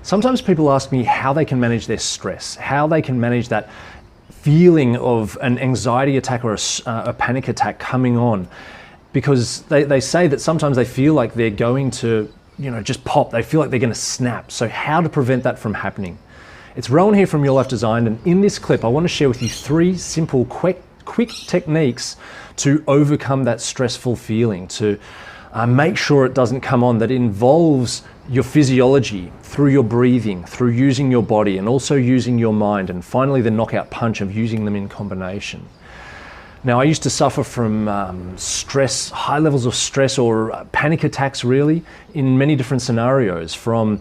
Sometimes people ask me how they can manage their stress, how they can manage that feeling of an anxiety attack or a panic attack coming on, because they say that sometimes they feel like they're going to, just pop. They feel like they're going to snap. So how to prevent that from happening? It's Rowan here from Your Life Designed, and in this clip I want to share with you 3 simple, quick techniques to overcome that stressful feeling, to make sure it doesn't come on, that involves your physiology, through your breathing, through using your body, and also using your mind, and finally the knockout punch of using them in combination. Now, I used to suffer from stress, high levels of stress or panic attacks really, in many different scenarios. From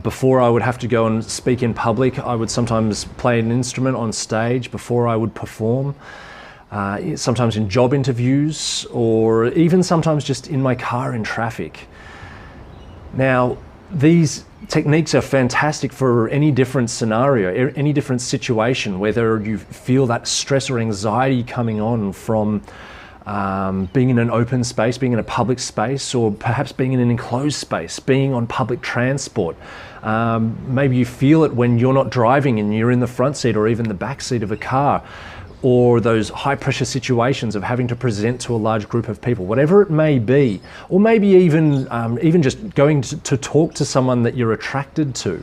before I would have to go and speak in public, I would sometimes play an instrument on stage before I would perform. Sometimes in job interviews, or even sometimes just in my car in traffic. Now, these techniques are fantastic for any different scenario, any different situation, whether you feel that stress or anxiety coming on from being in an open space, being in a public space, or perhaps being in an enclosed space, being on public transport. Maybe you feel it when you're not driving and you're in the front seat or even the back seat of a car, or those high pressure situations of having to present to a large group of people, whatever it may be, or maybe even just going to talk to someone that you're attracted to.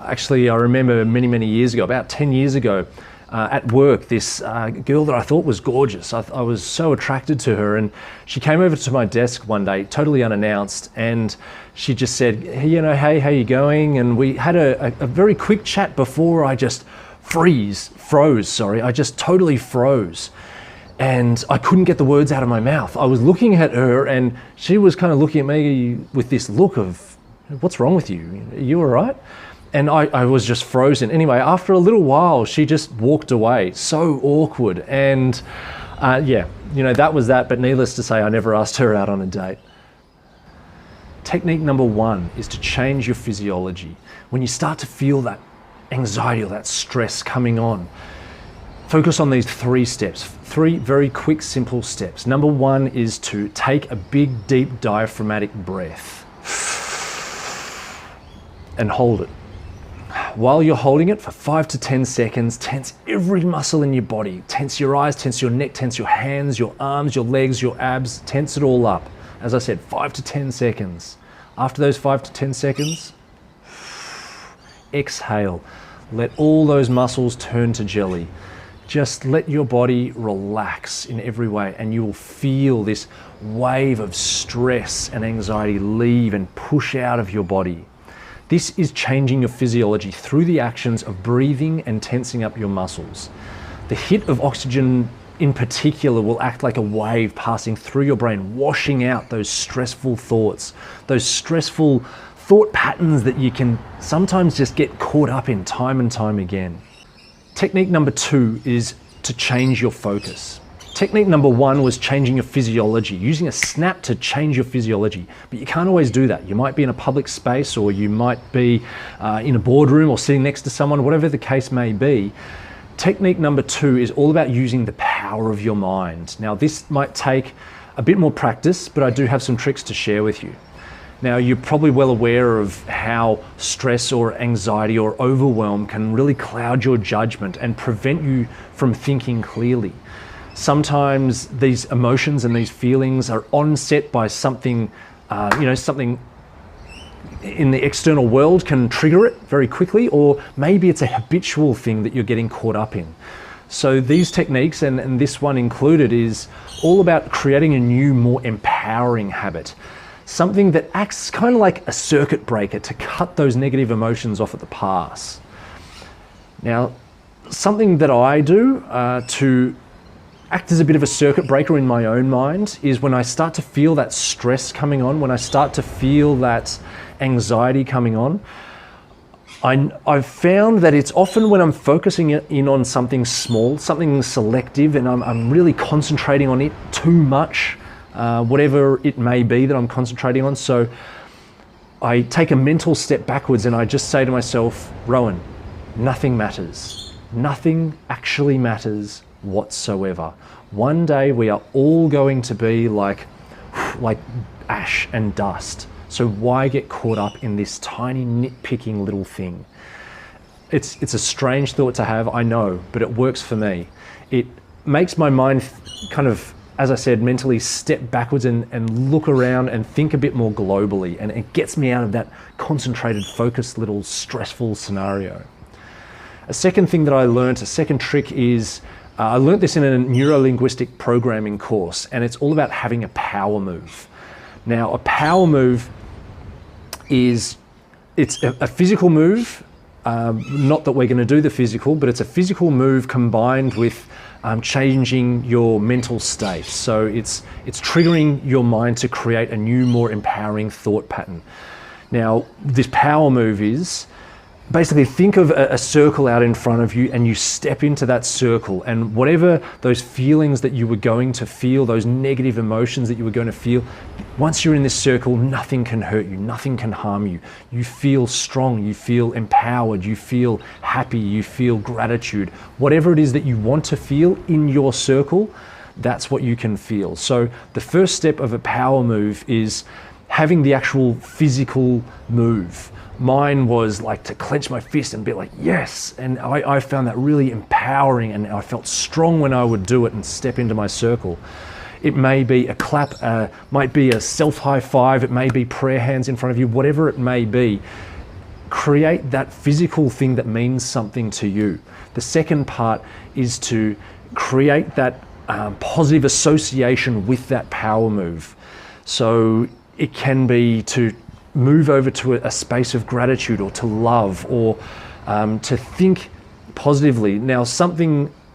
Actually, I remember many years ago, about 10 years ago, at work, this girl that I thought was gorgeous. I was so attracted to her, and she came over to my desk one day, totally unannounced, and she just said, hey, how you going? And we had a very quick chat before I just froze. I just totally froze. And I couldn't get the words out of my mouth. I was looking at her and she was kind of looking at me with this look of, what's wrong with you? Are you all right? And I was just frozen. Anyway, after a little while, she just walked away. So awkward. And that was that. But needless to say, I never asked her out on a date. Technique number 1 is to change your physiology. When you start to feel that anxiety or that stress coming on, focus on these 3 steps, 3 very quick, simple steps. Number 1 is to take a big, deep diaphragmatic breath and hold it. While you're holding it for 5 to 10 seconds, tense every muscle in your body. Tense your eyes, tense your neck, tense your hands, your arms, your legs, your abs, tense it all up. As I said, 5 to 10 seconds. After those 5 to 10 seconds, exhale. Let all those muscles turn to jelly. Just let your body relax in every way, and you will feel this wave of stress and anxiety leave and push out of your body. This is changing your physiology through the actions of breathing and tensing up your muscles. The hit of oxygen in particular will act like a wave passing through your brain, washing out those stressful thoughts, those stressful thought patterns that you can sometimes just get caught up in time and time again. Technique number 2 is to change your focus. Technique number 1 was changing your physiology, using a snap to change your physiology. But you can't always do that. You might be in a public space, or you might be in a boardroom or sitting next to someone, whatever the case may be. Technique number 2 is all about using the power of your mind. Now, this might take a bit more practice, but I do have some tricks to share with you. Now, you're probably well aware of how stress or anxiety or overwhelm can really cloud your judgment and prevent you from thinking clearly. Sometimes these emotions and these feelings are onset by something, something in the external world can trigger it very quickly, or maybe it's a habitual thing that you're getting caught up in. So these techniques, and this one included, is all about creating a new, more empowering habit. Something that acts kind of like a circuit breaker to cut those negative emotions off at the pass. Now, something that I do to act as a bit of a circuit breaker in my own mind is when I start to feel that stress coming on, when I start to feel that anxiety coming on, I've found that it's often when I'm focusing in on something small, something selective, and I'm really concentrating on it too much, whatever it may be that I'm concentrating on. So I take a mental step backwards and I just say to myself, Rowan, nothing matters. Nothing actually matters whatsoever. One day we are all going to be like ash and dust. So why get caught up in this tiny nitpicking little thing? It's a strange thought to have, I know, but it works for me. It makes my mind kind of, as I said, mentally step backwards and look around and think a bit more globally, and it gets me out of that concentrated, focused little stressful scenario. A second thing that I learned, a second trick is, I learned this in a neuro-linguistic programming course, and it's all about having a power move. Now, a power move it's a physical move, not that we're going to do the physical, but it's a physical move combined with changing your mental state. So it's triggering your mind to create a new, more empowering thought pattern. Now, this power move is basically, think of a circle out in front of you, and you step into that circle, and whatever those feelings that you were going to feel, those negative emotions that you were going to feel, once you're in this circle, nothing can hurt you, nothing can harm you. You feel strong, you feel empowered, you feel happy, you feel gratitude. Whatever it is that you want to feel in your circle, that's what you can feel. So the first step of a power move is having the actual physical move. Mine was like to clench my fist and be like, yes. And I found that really empowering, and I felt strong when I would do it and step into my circle. It may be a clap, might be a self high five, it may be prayer hands in front of you, whatever it may be. Create that physical thing that means something to you. The second part is to create that positive association with that power move. So it can be to move over to a space of gratitude, or to love, or to think positively. Now,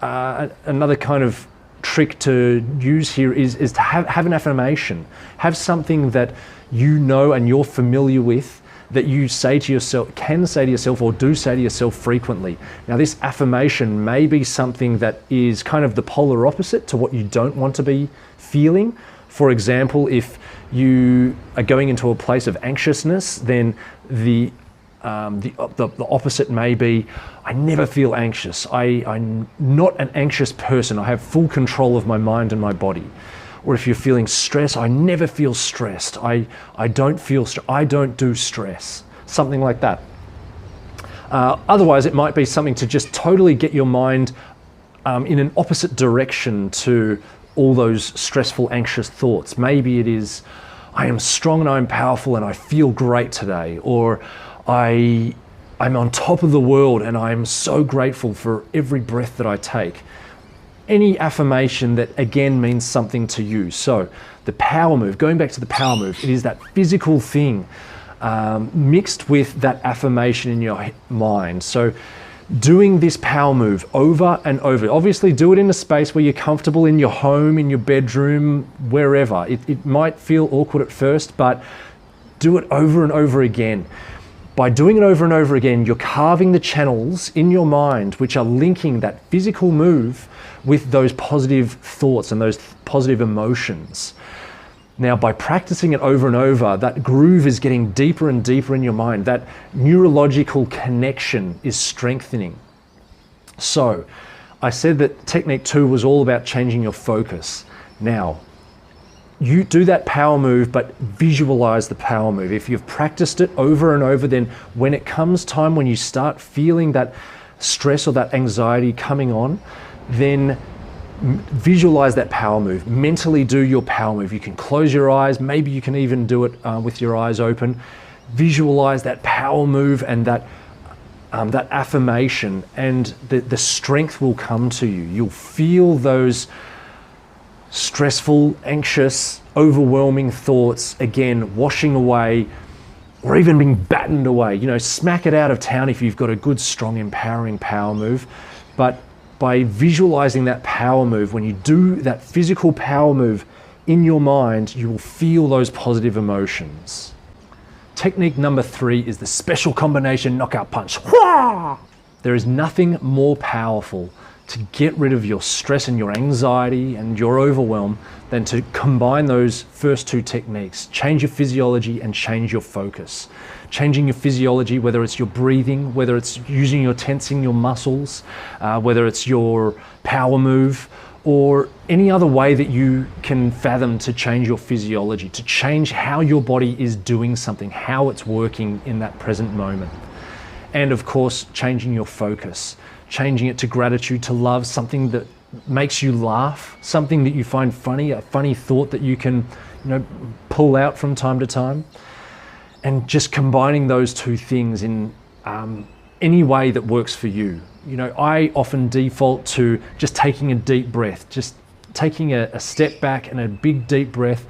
another kind of trick to use here is to have an affirmation. Have something that you know and you're familiar with, that you say to yourself, can say to yourself, or do say to yourself frequently. Now, this affirmation may be something that is kind of the polar opposite to what you don't want to be feeling. For example, if you are going into a place of anxiousness, then the opposite may be, I never feel anxious. I'm not an anxious person. I have full control of my mind and my body. Or if you're feeling stress, I never feel stressed. I don't do stress. Something like that. Otherwise, it might be something to just totally get your mind in an opposite direction to all those stressful, anxious thoughts. Maybe it is, I am strong and I'm powerful and I feel great today. Or I'm on top of the world and I'm so grateful for every breath that I take. Any affirmation that again means something to you. So the power move, going back to the power move, it is that physical thing mixed with that affirmation in your mind. So doing this power move over and over. Obviously do it in a space where you're comfortable, in your home, in your bedroom, wherever. It might feel awkward at first, but do it over and over again. By doing it over and over again, you're carving the channels in your mind which are linking that physical move with those positive thoughts and those positive emotions. Now, by practicing it over and over, that groove is getting deeper and deeper in your mind. That neurological connection is strengthening. So, I said that technique 2 was all about changing your focus. Now, you do that power move, but visualize the power move. If you've practiced it over and over, then when it comes time when you start feeling that stress or that anxiety coming on, then visualize that power move. Mentally do your power move. You can close your eyes. Maybe you can even do it with your eyes open. Visualize that power move and that affirmation, and the strength will come to you. You'll feel those stressful, anxious, overwhelming thoughts again washing away, or even being battened away. You know, smack it out of town if you've got a good, strong, empowering power move. But by visualizing that power move, when you do that physical power move in your mind, you will feel those positive emotions. Technique number 3 is the special combination knockout punch. There is nothing more powerful to get rid of your stress and your anxiety and your overwhelm than to combine those first 2 techniques. Change your physiology and change your focus. Changing your physiology, whether it's your breathing, whether it's tensing your muscles, whether it's your power move, or any other way that you can fathom to change your physiology, to change how your body is doing something, how it's working in that present moment. And of course, changing your focus, changing it to gratitude, to love, something that makes you laugh, something that you find funny, a funny thought that you can, pull out from time to time. And just combining those two things in any way that works for you. I often default to just taking a deep breath, just taking a step back and a big deep breath,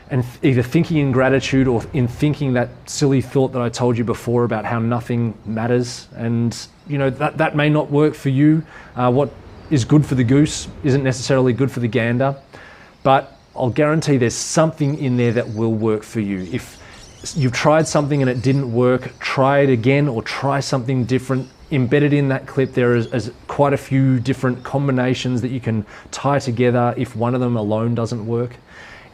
and either thinking in gratitude or in thinking that silly thought that I told you before about how nothing matters. And that may not work for you. What is good for the goose isn't necessarily good for the gander, but I'll guarantee there's something in there that will work for you. If you've tried something and it didn't work, try it again or try something different. Embedded in that clip there is quite a few different combinations that you can tie together if one of them alone doesn't work.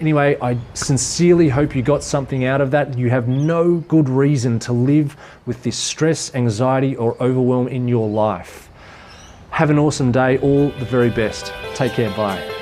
Anyway, I sincerely hope you got something out of that. You have no good reason to live with this stress, anxiety, or overwhelm in your life. Have an awesome day. All the very best. Take care. Bye.